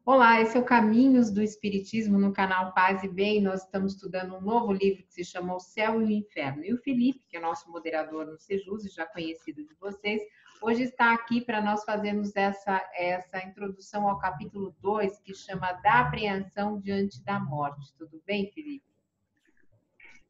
Olá, esse é o Caminhos do Espiritismo no canal Paz e Bem. Nós estamos estudando um novo livro que se chama O Céu e o Inferno. E o Felipe, que é nosso moderador no Sejus, já conhecido de vocês, hoje está aqui para nós fazermos essa introdução ao capítulo 2, que chama Da Apreensão Diante da Morte. Tudo bem, Felipe?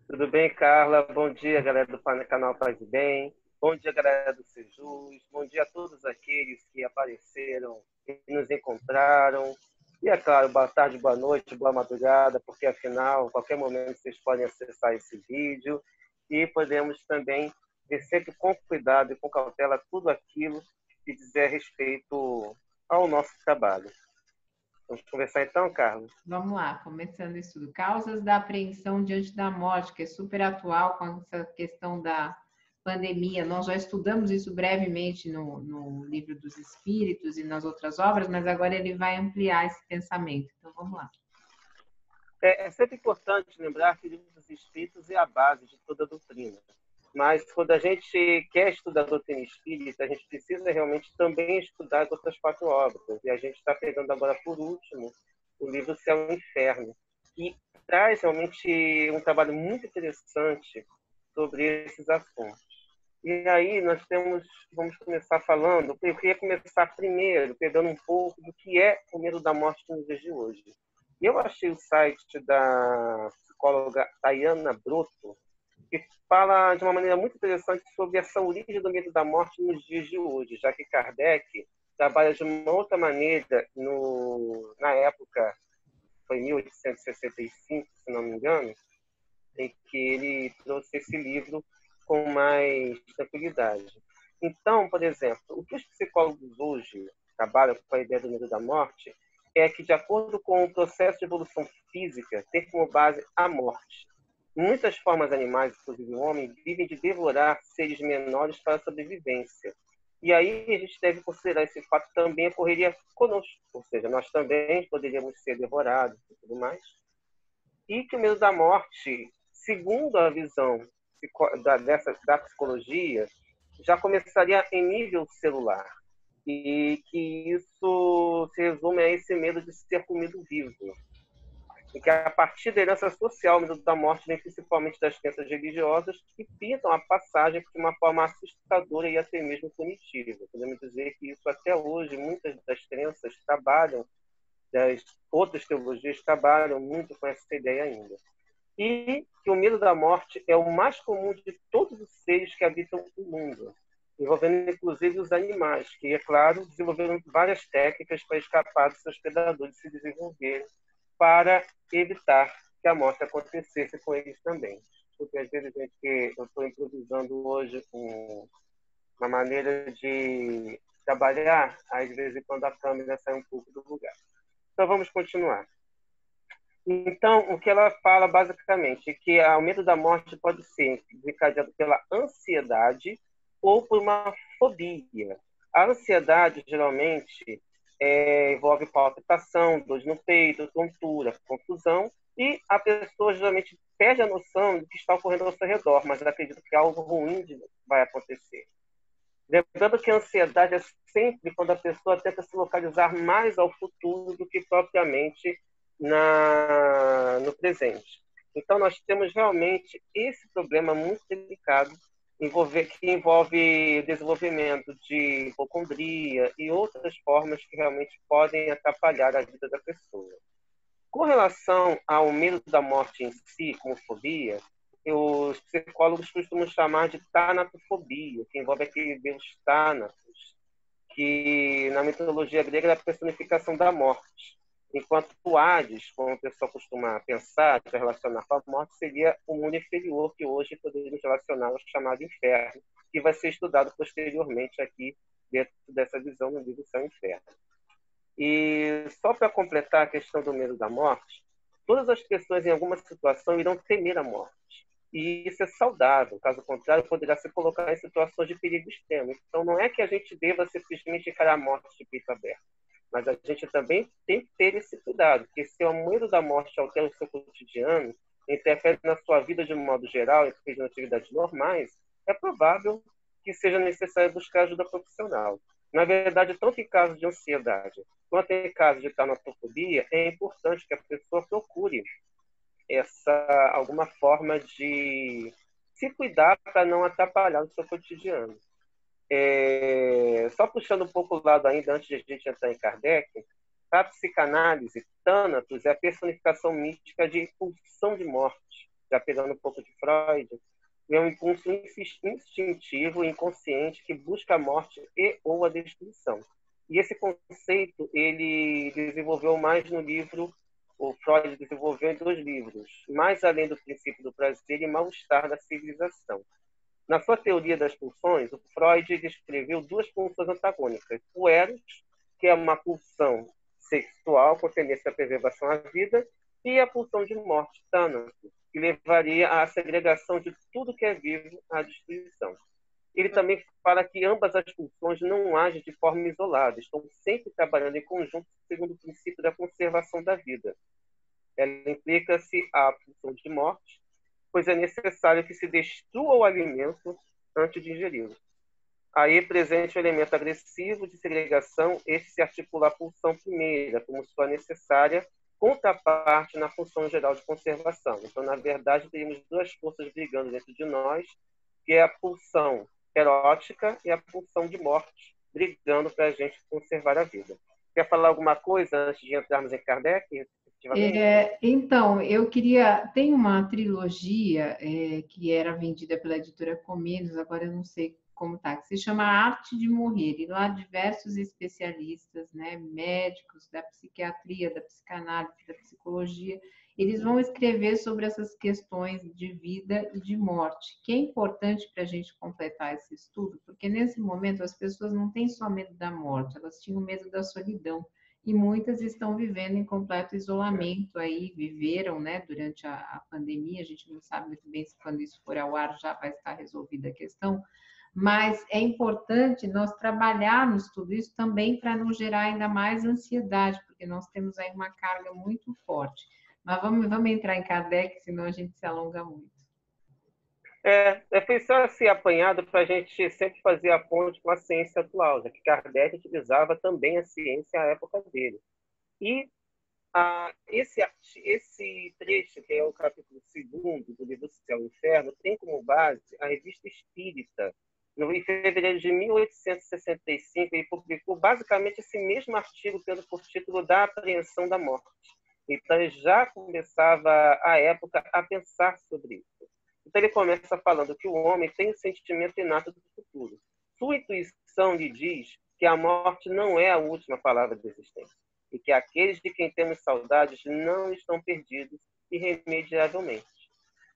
Tudo bem, Carla? Bom dia, galera do canal Paz e Bem. Bom dia, galera do Sejus. Bom dia a todos aqueles que apareceram e nos encontraram. E, é claro, boa tarde, boa noite, boa madrugada, porque, afinal, a qualquer momento vocês podem acessar esse vídeo e podemos também ver sempre com cuidado e com cautela tudo aquilo que dizer respeito ao nosso trabalho. Vamos conversar então, Carlos? Vamos lá, começando o estudo. Causas da apreensão diante da morte, que é super atual com essa questão da pandemia. Nós já estudamos isso brevemente no Livro dos Espíritos e nas outras obras, mas agora ele vai ampliar esse pensamento. Então, vamos lá. É sempre importante lembrar que o Livro dos Espíritos é a base de toda a doutrina. Mas quando a gente quer estudar a doutrina espírita, a gente precisa realmente também estudar as outras 4 obras. E a gente está pegando agora, por último, o livro Céu e Inferno, que traz realmente um trabalho muito interessante sobre esses assuntos. E aí vamos começar falando, eu queria começar primeiro pegando um pouco do que é o medo da morte nos dias de hoje. Eu achei o site da psicóloga Tayana Brotto, que fala de uma maneira muito interessante sobre essa origem do medo da morte nos dias de hoje, já que Kardec trabalha de uma outra maneira na época, foi 1865, se não me engano, em que ele trouxe esse livro com mais tranquilidade. Então, por exemplo, o que os psicólogos hoje trabalham com a ideia do medo da morte é que, de acordo com o processo de evolução física, ter como base a morte. Muitas formas animais, inclusive o homem, vivem de devorar seres menores para a sobrevivência. E aí a gente deve considerar esse fato também ocorreria conosco, ou seja, nós também poderíamos ser devorados e tudo mais. E que o medo da morte, segundo a visão da psicologia, já começaria em nível celular. E que isso se resume a esse medo de ser comido vivo. E que a partir da herança social, o medo da morte vem principalmente das crenças religiosas que pintam a passagem de uma forma assustadora e até mesmo punitiva. Podemos dizer que isso até hoje, muitas das crenças trabalham, das outras teologias trabalham muito com essa ideia ainda. E que o medo da morte é o mais comum de todos os seres que habitam o mundo, envolvendo inclusive os animais, que, é claro, desenvolveram várias técnicas para escapar dos seus predadores e se desenvolverem para evitar que a morte acontecesse com eles também. Porque às vezes eu estou improvisando hoje com uma maneira de trabalhar, às vezes quando a câmera sai um pouco do lugar. Então vamos continuar. Então, o que ela fala basicamente é que o medo da morte pode ser desencadeado pela ansiedade ou por uma fobia. A ansiedade, geralmente, envolve palpitação, dor no peito, tontura, confusão, e a pessoa geralmente perde a noção do que está ocorrendo ao seu redor, mas acredita que algo ruim vai acontecer. Lembrando que a ansiedade é sempre quando a pessoa tenta se localizar mais ao futuro do que propriamente no presente. Então, nós temos realmente esse problema muito delicado que envolve o desenvolvimento de hipocondria e outras formas que realmente podem atrapalhar a vida da pessoa. Com relação ao medo da morte em si, como fobia, os psicólogos costumam chamar de tanatofobia, que envolve aquele deus Thanatos, que na mitologia grega é a personificação da morte. Enquanto o Hades, como o pessoal costuma pensar, se relacionar com a morte, seria o mundo inferior, que hoje poderíamos relacionar ao chamado inferno, que vai ser estudado posteriormente aqui dentro dessa visão no livro Céu e Inferno. E só para completar a questão do medo da morte, todas as pessoas em alguma situação irão temer a morte. E isso é saudável, caso contrário, poderá se colocar em situações de perigo extremo. Então, não é que a gente deva simplesmente encarar a morte de peito aberto, mas a gente também tem que ter esse cuidado, porque se o medo da morte altera o seu cotidiano, interfere na sua vida de um modo geral, em atividades normais, é provável que seja necessário buscar ajuda profissional. Na verdade, tanto em casos de ansiedade quanto em casos de tanatofobia, é importante que a pessoa procure alguma forma de se cuidar para não atrapalhar o seu cotidiano. Só puxando um pouco o lado ainda, antes de a gente entrar em Kardec, a psicanálise, Thanatos é a personificação mística de pulsão de morte, já pegando um pouco de Freud, é um impulso instintivo e inconsciente que busca a morte e ou a destruição. E esse conceito ele desenvolveu mais no livro, o Freud desenvolveu em 2 livros, Mais Além do Princípio do Prazer e Mal-Estar da Civilização. Na sua teoria das pulsões, o Freud descreveu 2 pulsões antagônicas. O Eros, que é uma pulsão sexual com tendência à preservação à vida, e a pulsão de morte, Thanatos, que levaria à segregação de tudo que é vivo à destruição. Ele também fala que ambas as pulsões não agem de forma isolada, estão sempre trabalhando em conjunto segundo o princípio da conservação da vida. Ela implica-se a pulsão de morte, pois é necessário que se destrua o alimento antes de ingeri-lo. Aí presente o elemento agressivo de segregação, esse se articula a pulsão primeira, como sua necessária contraparte na função geral de conservação. Então, na verdade, teríamos 2 forças brigando dentro de nós, que é a pulsão erótica e a pulsão de morte, brigando para a gente conservar a vida. Quer falar alguma coisa antes de entrarmos em Kardec? Então, eu queria. Tem uma trilogia que era vendida pela editora Comenos, agora eu não sei como tá, que se chama Arte de Morrer, e lá diversos especialistas, né, médicos da psiquiatria, da psicanálise, da psicologia, eles vão escrever sobre essas questões de vida e de morte, que é importante para a gente completar esse estudo, porque nesse momento as pessoas não têm só medo da morte, elas tinham medo da solidão. E muitas estão vivendo em completo isolamento aí, viveram, né, durante a pandemia, a gente não sabe muito bem se quando isso for ao ar já vai estar resolvida a questão, mas é importante nós trabalharmos tudo isso também para não gerar ainda mais ansiedade, porque nós temos aí uma carga muito forte. Mas vamos entrar em Kardec, senão a gente se alonga muito. Foi só assim apanhado para a gente sempre fazer a ponte com a ciência atual, já que Kardec utilizava também a ciência à época dele. E esse trecho, que é o capítulo 2 do livro Céu e Inferno, tem como base a Revista Espírita. Em fevereiro de 1865, ele publicou basicamente esse mesmo artigo, tendo por título Da Apreensão da Morte. Então, ele já começava, à época, a pensar sobre isso. Então, ele começa falando que o homem tem o sentimento inato do futuro. Sua intuição lhe diz que a morte não é a última palavra da existência e que aqueles de quem temos saudades não estão perdidos irremediavelmente.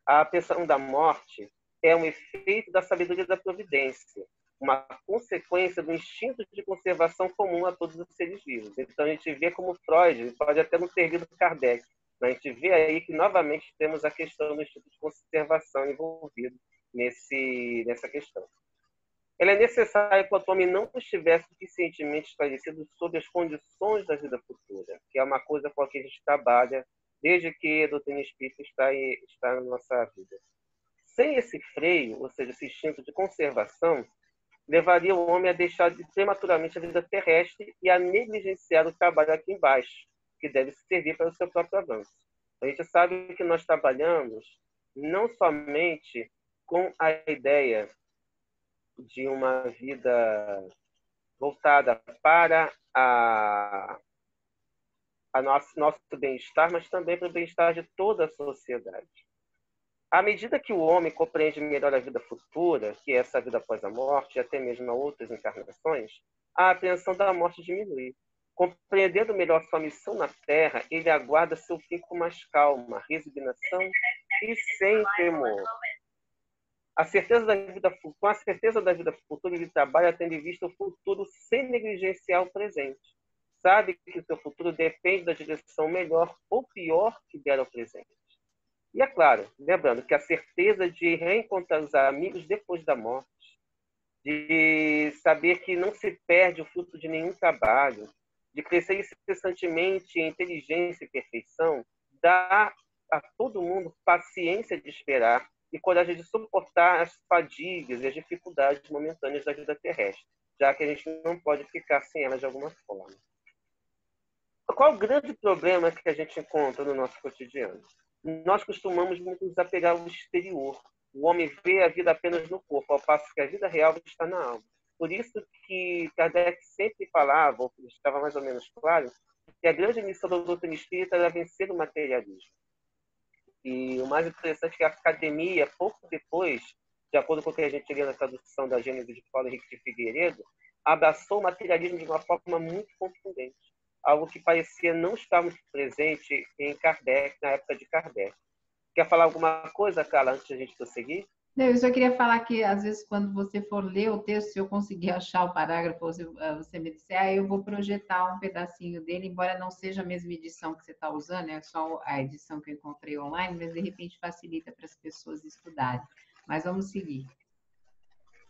A apreensão da morte é um efeito da sabedoria da providência, uma consequência do instinto de conservação comum a todos os seres vivos. Então, a gente vê como Freud, pode até não ter lido Kardec, mas a gente vê aí que, novamente, temos a questão do instinto de conservação envolvido nessa questão. Ela é necessária enquanto o homem não estiver suficientemente esclarecido sobre as condições da vida futura, que é uma coisa com a que a gente trabalha desde que a doutrina espírita está na nossa vida. Sem esse freio, ou seja, esse instinto de conservação, levaria o homem a deixar prematuramente a vida terrestre e a negligenciar o trabalho aqui embaixo, que deve servir para o seu próprio avanço. A gente sabe que nós trabalhamos não somente com a ideia de uma vida voltada para nosso bem-estar, mas também para o bem-estar de toda a sociedade. À medida que o homem compreende melhor a vida futura, que é essa vida após a morte, e até mesmo outras encarnações, a apreensão da morte diminui. Compreendendo melhor sua missão na Terra, ele aguarda seu fim com mais calma, resignação e sem temor. Com a certeza da vida futura, ele trabalha tendo em vista o futuro sem negligenciar o presente. Sabe que o seu futuro depende da direção melhor ou pior que der ao presente. E é claro, lembrando que a certeza de reencontrar os amigos depois da morte, de saber que não se perde o fruto de nenhum trabalho, de crescer incessantemente em inteligência e perfeição, dá a todo mundo paciência de esperar e coragem de suportar as fadigas e as dificuldades momentâneas da vida terrestre. já que a gente não pode ficar sem ela de alguma forma. Qual o grande problema que a gente encontra no nosso cotidiano? Nós costumamos nos apegar ao exterior. O homem vê a vida apenas no corpo, ao passo que a vida real está na alma. Por isso que Kardec sempre falava, ou estava mais ou menos claro, que a grande missão da doutrina espírita era vencer o materialismo. E o mais interessante é que a academia, pouco depois, de acordo com o que a gente lê na tradução da Gênese de Paulo Henrique de Figueiredo, abraçou o materialismo de uma forma muito contundente, algo que parecia não estar muito presente em Kardec, na época de Kardec. Quer falar alguma coisa, Carla, antes de a gente prosseguir? Não, eu só queria falar que, às vezes, quando você for ler o texto, se eu conseguir achar o parágrafo, você me disser, aí eu vou projetar um pedacinho dele, embora não seja a mesma edição que você está usando, é só a edição que eu encontrei online, mas, de repente, facilita para as pessoas estudarem. Mas vamos seguir.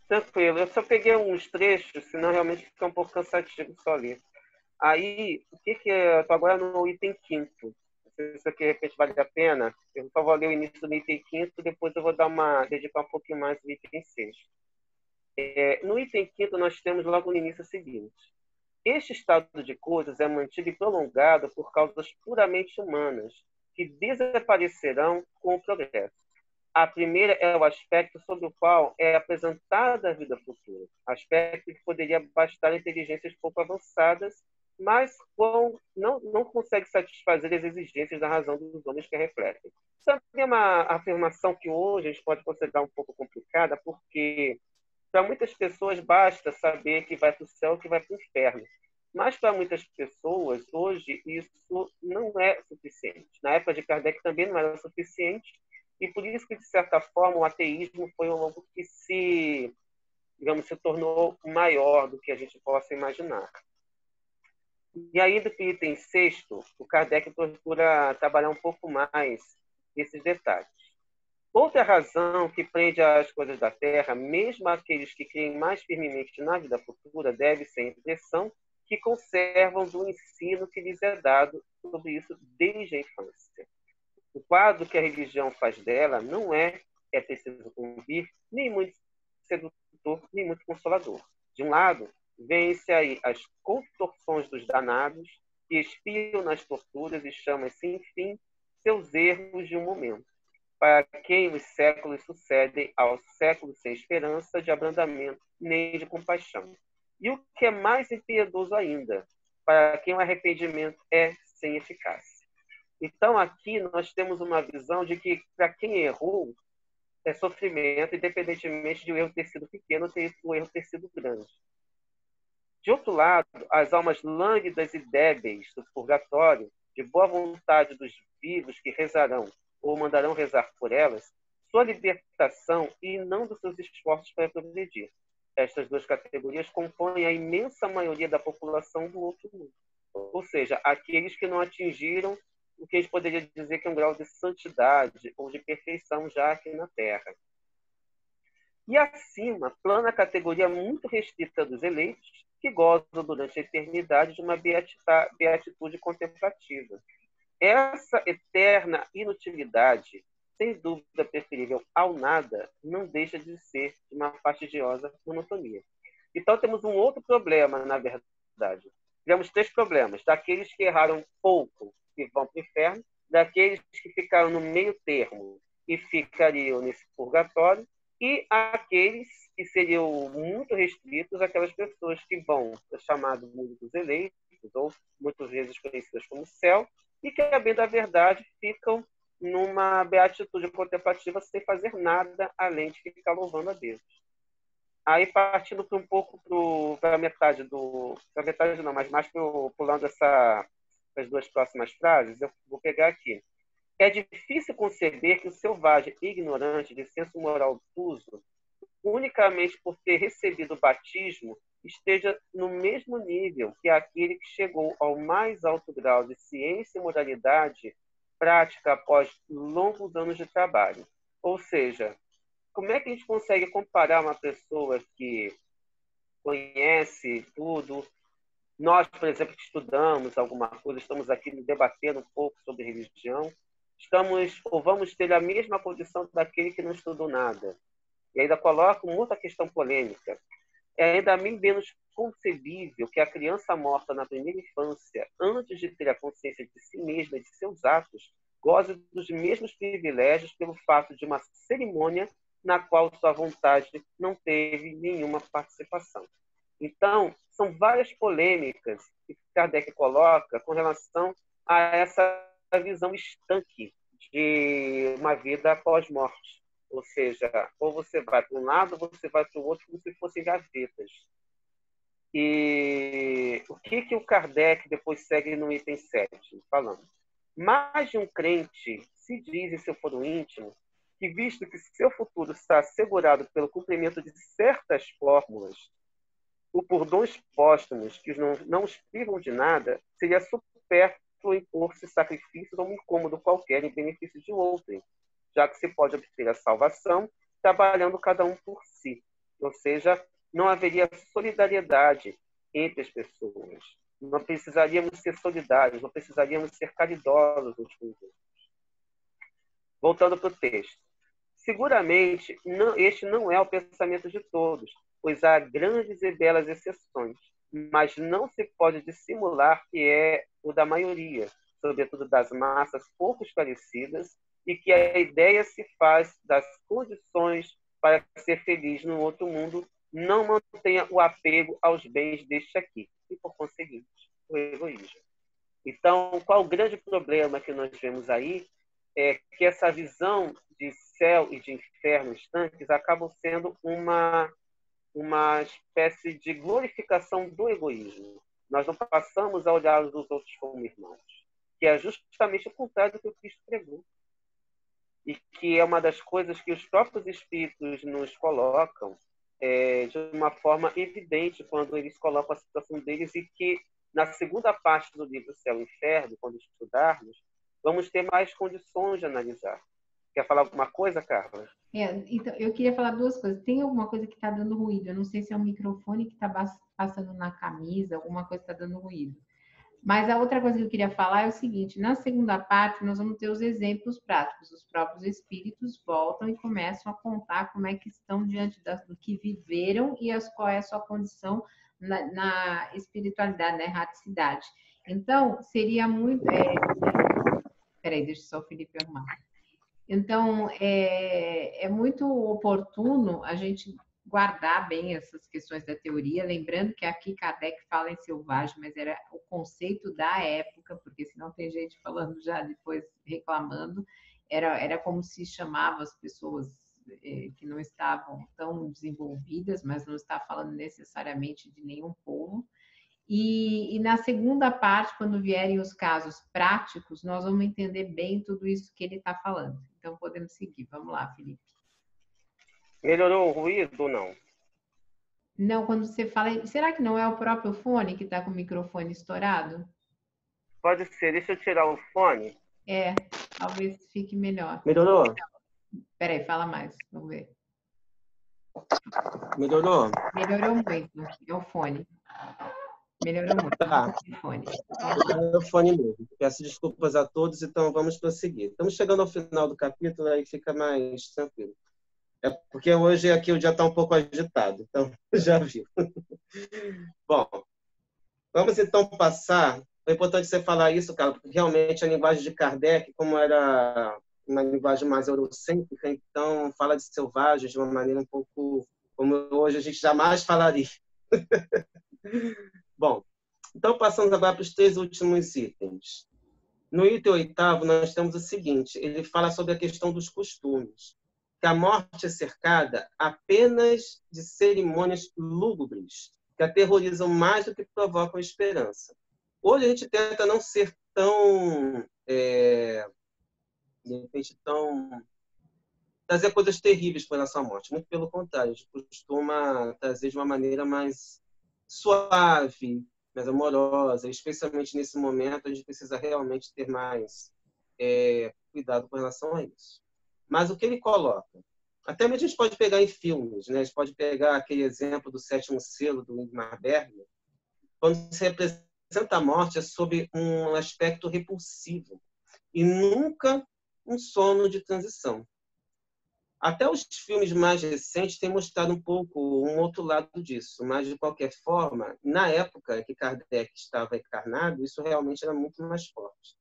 Tranquilo. Eu só peguei uns trechos, senão realmente fica um pouco cansativo só ler. Aí, o que é? Estou agora no item 5º. Não sei se isso aqui, de repente, vale a pena. Eu só vou ler o início do item 5º, depois eu vou dedicar um pouquinho mais ao item 6º. No item 5º, nós temos logo no início o seguinte. Este estado de coisas é mantido e prolongado por causas puramente humanas, que desaparecerão com o progresso. A primeira é o aspecto sobre o qual é apresentada a vida futura, aspecto que poderia bastar a inteligências pouco avançadas, mas não consegue satisfazer as exigências da razão dos homens que a refletem. Isso é uma afirmação que hoje a gente pode considerar um pouco complicada, porque para muitas pessoas basta saber que vai para o céu e que vai para o inferno. Mas para muitas pessoas, hoje, isso não é suficiente. Na época de Kardec também não era suficiente, e por isso que, de certa forma, o ateísmo foi algo que se tornou maior do que a gente possa imaginar. E aí, do item 6º, o Kardec procura trabalhar um pouco mais esses detalhes. Outra razão que prende as coisas da Terra, mesmo aqueles que creem mais firmemente na vida futura, deve ser a impressão que conservam do ensino que lhes é dado sobre isso desde a infância. O quadro que a religião faz dela não é preciso convir, nem muito sedutor, nem muito consolador. De um lado, vêm-se aí as contorções dos danados, que espiam nas torturas e chamam-se, enfim, seus erros de um momento, para quem os séculos sucedem aos séculos sem esperança de abrandamento nem de compaixão. E o que é mais impiedoso ainda, para quem o arrependimento é sem eficácia. Então, aqui nós temos uma visão de que, para quem errou, é sofrimento, independentemente de o erro ter sido pequeno ou o erro ter sido grande. De outro lado, as almas lânguidas e débeis do purgatório, de boa vontade dos vivos que rezarão ou mandarão rezar por elas, sua libertação e não dos seus esforços para progredir. Estas duas categorias compõem a imensa maioria da população do outro mundo. Ou seja, aqueles que não atingiram o que a gente poderia dizer que é um grau de santidade ou de perfeição já aqui na Terra. E acima, plana a categoria muito restrita dos eleitos, que gozam durante a eternidade de uma beatitude contemplativa. Essa eterna inutilidade, sem dúvida preferível ao nada, não deixa de ser de uma fastidiosa monotonia. Então temos um outro problema, na verdade. Temos 3 problemas. Daqueles que erraram pouco e vão para o inferno, daqueles que ficaram no meio termo e ficariam nesse purgatório, e aqueles que seriam muito restritos, aquelas pessoas que vão ser chamados mundo dos eleitos, ou muitas vezes conhecidas como céu, e que, a bem da verdade, ficam numa beatitude contemplativa sem fazer nada além de ficar louvando a Deus. Aí, partindo um pouco para a metade para a metade não, mas mais pulando as 2 próximas frases, eu vou pegar aqui. É difícil conceber que o selvagem ignorante de senso moral obtuso, unicamente por ter recebido o batismo, esteja no mesmo nível que aquele que chegou ao mais alto grau de ciência e moralidade prática após longos anos de trabalho. Ou seja, como é que a gente consegue comparar uma pessoa que conhece tudo? Nós, por exemplo, que estudamos alguma coisa, estamos aqui debatendo um pouco sobre religião, vamos ter a mesma condição daquele que não estudou nada. E ainda coloca uma outra questão polêmica. é ainda menos concebível que a criança morta na primeira infância, antes de ter a consciência de si mesma e de seus atos, goze dos mesmos privilégios pelo fato de uma cerimônia na qual sua vontade não teve nenhuma participação. Então, são várias polêmicas que Kardec coloca com relação a essa visão estanque de uma vida pós-morte. Ou seja, ou você vai para um lado, ou você vai para o outro, como se fossem gavetas. E o que o Kardec depois segue no item 7, falando? Mais de um crente se diz em seu foro íntimo que, visto que seu futuro está assegurado pelo cumprimento de certas fórmulas, ou por dons póstumos que não os privam de nada, seria supérfluo impor-se sacrifícios ou um incômodo qualquer em benefício de outrem, já que se pode obter a salvação trabalhando cada um por si. Ou seja, não haveria solidariedade entre as pessoas. Não precisaríamos ser solidários, não precisaríamos ser caridosos uns com os outros. Voltando para o texto. Seguramente, este não é o pensamento de todos, pois há grandes e belas exceções, mas não se pode dissimular que é o da maioria, sobretudo das massas pouco esclarecidas, e que a ideia se faz das condições para ser feliz no outro mundo não mantenha o apego aos bens deste aqui, e, por conseguinte, o egoísmo. Então, qual o grande problema que nós vemos aí? É que essa visão de céu e de inferno estanques acabam sendo uma espécie de glorificação do egoísmo. Nós não passamos a olhar os outros como irmãos, que é justamente o contrário do que o Cristo pregou. E que é uma das coisas que os próprios espíritos nos colocam de uma forma evidente quando eles colocam a situação deles, e que na segunda parte do livro Céu e Inferno, quando estudarmos, vamos ter mais condições de analisar. Quer falar alguma coisa, Carla? Então, eu queria falar duas coisas. Tem alguma coisa que está dando ruído. Eu não sei se é o microfone que está passando na camisa, alguma coisa está dando ruído. Mas a outra coisa que eu queria falar é o seguinte: na segunda parte, nós vamos ter os exemplos práticos. Os próprios espíritos voltam e começam a contar como é que estão diante do que viveram e qual é a sua condição na espiritualidade, na erraticidade. Então, seria muito... Peraí, deixa só o Felipe arrumar. Então, é muito oportuno a gente guardar bem essas questões da teoria, lembrando que aqui Kardec fala em selvagem, mas era o conceito da época, porque senão tem gente falando já depois reclamando, era como se chamava as pessoas que não estavam tão desenvolvidas, mas não está falando necessariamente de nenhum povo. E na segunda parte, quando vierem os casos práticos, nós vamos entender bem tudo isso que ele está falando. Então, podemos seguir. Vamos lá, Felipe. Melhorou o ruído ou não? Não, quando você fala... Será que não é o próprio fone que está com o microfone estourado? Pode ser. Deixa eu tirar o fone. Talvez fique melhor. Melhorou? Peraí, fala mais. Vamos ver. Melhorou? Melhorou muito. É o fone. Melhorou muito. Tá. É o fone mesmo. Peço desculpas a todos, então vamos prosseguir. Estamos chegando ao final do capítulo, aí fica mais tranquilo. É porque hoje aqui o dia está um pouco agitado, então já viu. Bom, vamos então passar. É importante você falar isso, cara, porque realmente a linguagem de Kardec, como era uma linguagem mais eurocêntrica, então fala de selvagens de uma maneira um pouco como hoje a gente jamais falaria. Bom, então passamos agora para os 3 últimos itens. No item 8º, nós temos o seguinte: ele fala sobre a questão dos costumes, que a morte é cercada apenas de cerimônias lúgubres, que aterrorizam mais do que provocam esperança. Hoje a gente tenta não ser tão, de repente, trazer coisas terríveis para a nossa morte. Muito pelo contrário, a gente costuma trazer de uma maneira mais suave, mais amorosa. Especialmente nesse momento, a gente precisa realmente ter mais cuidado com relação a isso. Mas o que ele coloca? Até mesmo a gente pode pegar em filmes, né? A gente pode pegar aquele exemplo do Sétimo Selo, do Ingmar Bergman, quando se representa a morte sob um aspecto repulsivo e nunca um sono de transição. Até os filmes mais recentes têm mostrado um pouco um outro lado disso, mas, de qualquer forma, na época que Kardec estava encarnado, isso realmente era muito mais forte.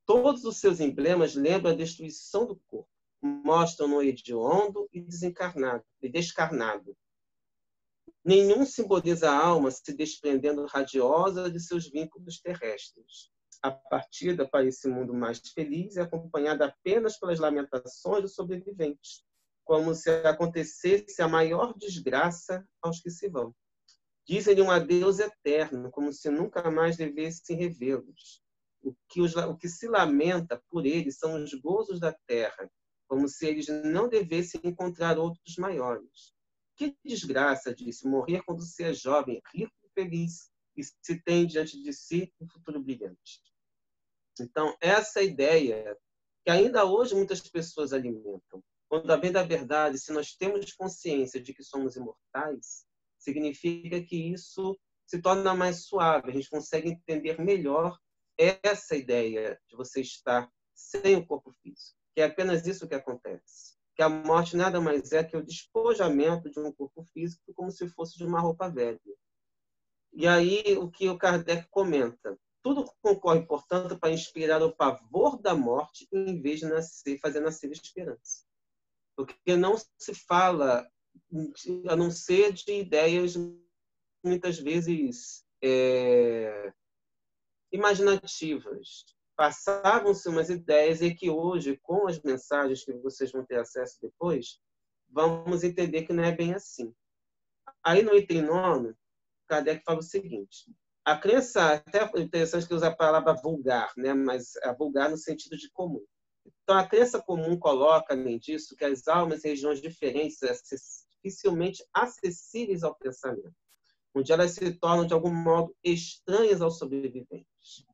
Todos os seus emblemas lembram a destruição do corpo, mostram-no hediondo e desencarnado, e descarnado. Nenhum simboliza a alma se desprendendo radiosa de seus vínculos terrestres. A partida para esse mundo mais feliz é acompanhada apenas pelas lamentações dos sobreviventes, como se acontecesse a maior desgraça aos que se vão. Dizem-lhe um adeus eterno, como se nunca mais devessem revê-los. O que se lamenta por eles são os gozos da terra, como se eles não devessem encontrar outros maiores. Que desgraça, disse, morrer quando se é jovem, rico e feliz, e se tem diante de si um futuro brilhante. Então, essa ideia que ainda hoje muitas pessoas alimentam, quando a bem da verdade, se nós temos consciência de que somos imortais, significa que isso se torna mais suave, a gente consegue entender melhor essa ideia de você estar sem o corpo físico, que é apenas isso que acontece. Que a morte nada mais é que o despojamento de um corpo físico como se fosse de uma roupa velha. E aí o que o Kardec comenta, tudo concorre, portanto, para inspirar o pavor da morte em vez de fazer nascer a esperança. Porque não se fala, a não ser de ideias muitas vezes imaginativas. Passavam-se umas ideias e que hoje, com as mensagens que vocês vão ter acesso depois, vamos entender que não é bem assim. Aí no item 9, Kardec fala o seguinte: a crença, até é interessante que usa a palavra vulgar, né? Mas é vulgar no sentido de comum. Então, a crença comum coloca, além disso, que as almas em regiões diferentes são dificilmente acessíveis ao pensamento, onde elas se tornam, de algum modo, estranhas aos sobreviventes.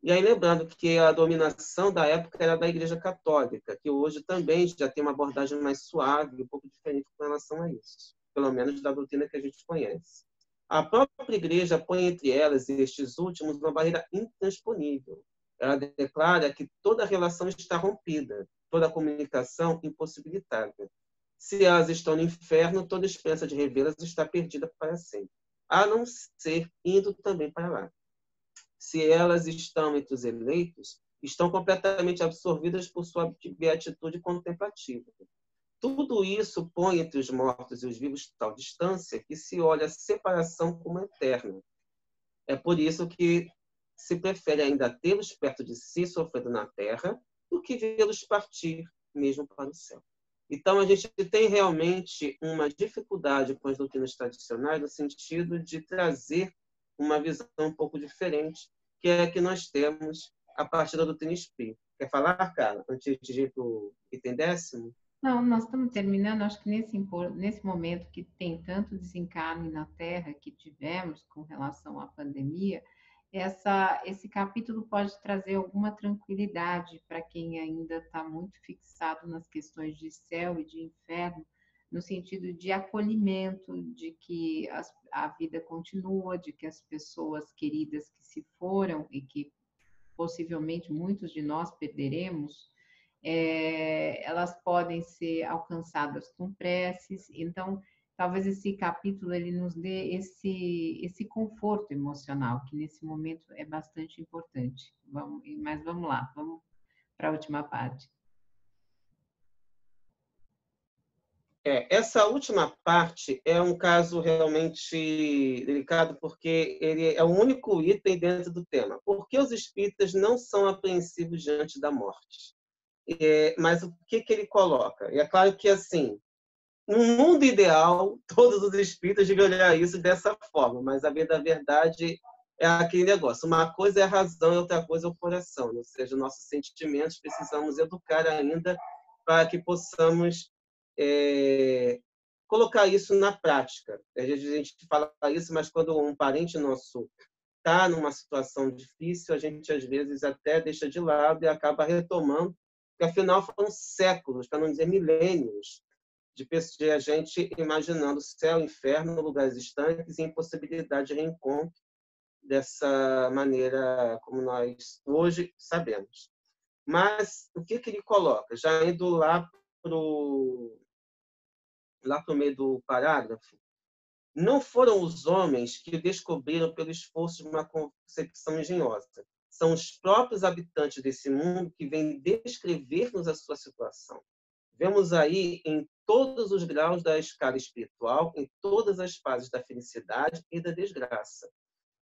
E aí, lembrando que a dominação da época era da Igreja Católica, que hoje também já tem uma abordagem mais suave, um pouco diferente com relação a isso, pelo menos da doutrina que a gente conhece. A própria Igreja põe entre elas e estes últimos uma barreira intransponível. Ela declara que toda relação está rompida, toda comunicação impossibilitada. Se elas estão no inferno, toda esperança de revê-las está perdida para sempre, a não ser indo também para lá. Se elas estão entre os eleitos, estão completamente absorvidas por sua beatitude contemplativa. Tudo isso põe entre os mortos e os vivos tal distância que se olha a separação como eterna. É por isso que se prefere ainda tê-los perto de si, sofrendo na terra, do que vê-los partir mesmo para o céu. Então, a gente tem realmente uma dificuldade com as doutrinas tradicionais no sentido de trazer uma visão um pouco diferente, que é a que nós temos a partir da doutrina espírita. Quer falar, Carla, antes de ir para o item 10º? Não, nós estamos terminando, acho que nesse momento que tem tanto desencarne na Terra que tivemos com relação à pandemia, esse capítulo pode trazer alguma tranquilidade para quem ainda está muito fixado nas questões de céu e de inferno, no sentido de acolhimento, de que a vida continua, de que as pessoas queridas que se foram e que possivelmente muitos de nós perderemos, elas podem ser alcançadas com preces. Então, talvez esse capítulo ele nos dê esse conforto emocional, que nesse momento é bastante importante. Mas vamos lá, vamos para a última parte. Essa última parte é um caso realmente delicado, porque ele é o único item dentro do tema. Por que os espíritas não são apreensivos diante da morte? Mas o que ele coloca? E é claro que, assim, no mundo ideal, todos os espíritas devem olhar isso dessa forma, mas a verdade é aquele negócio. Uma coisa é a razão e outra coisa é o coração. Ou seja, nossos sentimentos precisamos educar ainda para que possamos colocar isso na prática. Às vezes a gente fala isso, mas quando um parente nosso está numa situação difícil, a gente às vezes até deixa de lado e acaba retomando, porque afinal foram séculos, para não dizer milênios, de a gente imaginando céu, inferno, lugares estanques e impossibilidade de reencontro dessa maneira como nós hoje sabemos. Mas o que ele coloca? Já indo lá lá pro meio do parágrafo, não foram os homens que o descobriram pelo esforço de uma concepção engenhosa. São os próprios habitantes desse mundo que vêm descrever-nos a sua situação. Vemos aí em todos os graus da escala espiritual, em todas as fases da felicidade e da desgraça.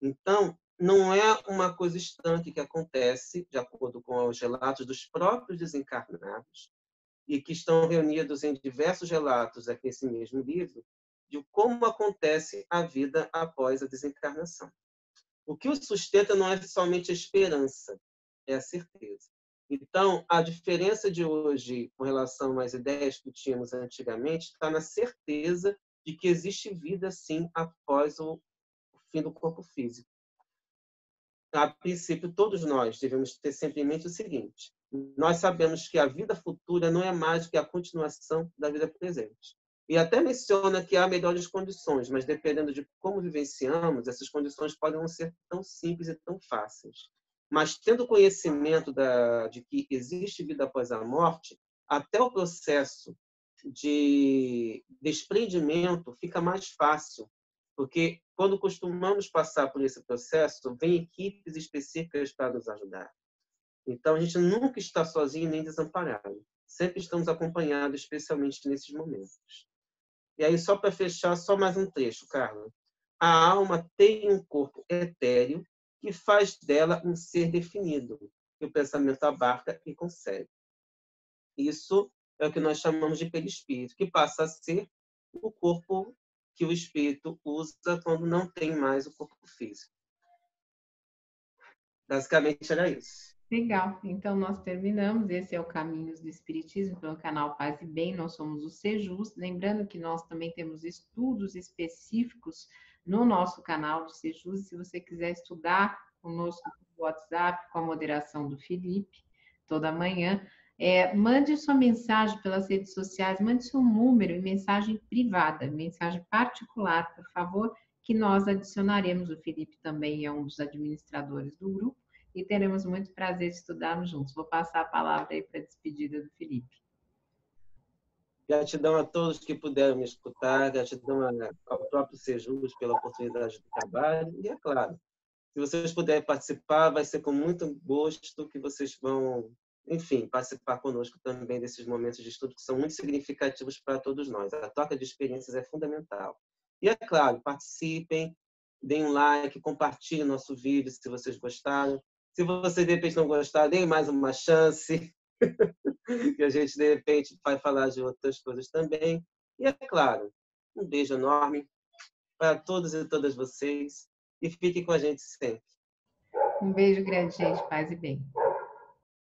Então, não é uma coisa estanque que acontece, de acordo com os relatos dos próprios desencarnados, e que estão reunidos em diversos relatos aqui nesse mesmo livro, de como acontece a vida após a desencarnação. O que o sustenta não é somente a esperança, é a certeza. Então, a diferença de hoje com relação às ideias que tínhamos antigamente está na certeza de que existe vida, sim, após o fim do corpo físico. A princípio, todos nós devemos ter sempre em mente o seguinte: nós sabemos que a vida futura não é mais do que a continuação da vida presente. E até menciona que há melhores condições, mas dependendo de como vivenciamos, essas condições podem não ser tão simples e tão fáceis. Mas tendo conhecimento de que existe vida após a morte, até o processo de desprendimento fica mais fácil, porque quando costumamos passar por esse processo, vem equipes específicas para nos ajudar. Então, a gente nunca está sozinho nem desamparado. Sempre estamos acompanhados, especialmente nesses momentos. E aí, só para fechar, só mais um trecho, Carla. A alma tem um corpo etéreo que faz dela um ser definido, que o pensamento abarca e consegue. Isso é o que nós chamamos de perispírito, que passa a ser o corpo que o espírito usa quando não tem mais o corpo físico. Basicamente era isso. Legal, então nós terminamos. Esse é o Caminhos do Espiritismo pelo canal Paz e Bem. Nós somos o Sejus. Lembrando que nós também temos estudos específicos no nosso canal do Sejus. Se você quiser estudar conosco no WhatsApp, com a moderação do Felipe, toda manhã, mande sua mensagem pelas redes sociais, mande seu número em mensagem privada, mensagem particular, por favor, que nós adicionaremos. O Felipe também é um dos administradores do grupo e teremos muito prazer de estudarmos juntos. Vou passar a palavra aí para a despedida do Felipe. Gratidão a todos que puderam me escutar, gratidão ao próprio Sejus pela oportunidade do trabalho. E, é claro, se vocês puderem participar, vai ser com muito gosto que vocês vão, enfim, participar conosco também desses momentos de estudo que são muito significativos para todos nós. A troca de experiências é fundamental. E, é claro, participem, deem um like, compartilhem nosso vídeo se vocês gostaram. Se você, de repente, não gostar, deem mais uma chance, que a gente, de repente, vai falar de outras coisas também. E, é claro, um beijo enorme para todos e todas vocês e fiquem com a gente sempre. Um beijo grande, gente. Paz e bem.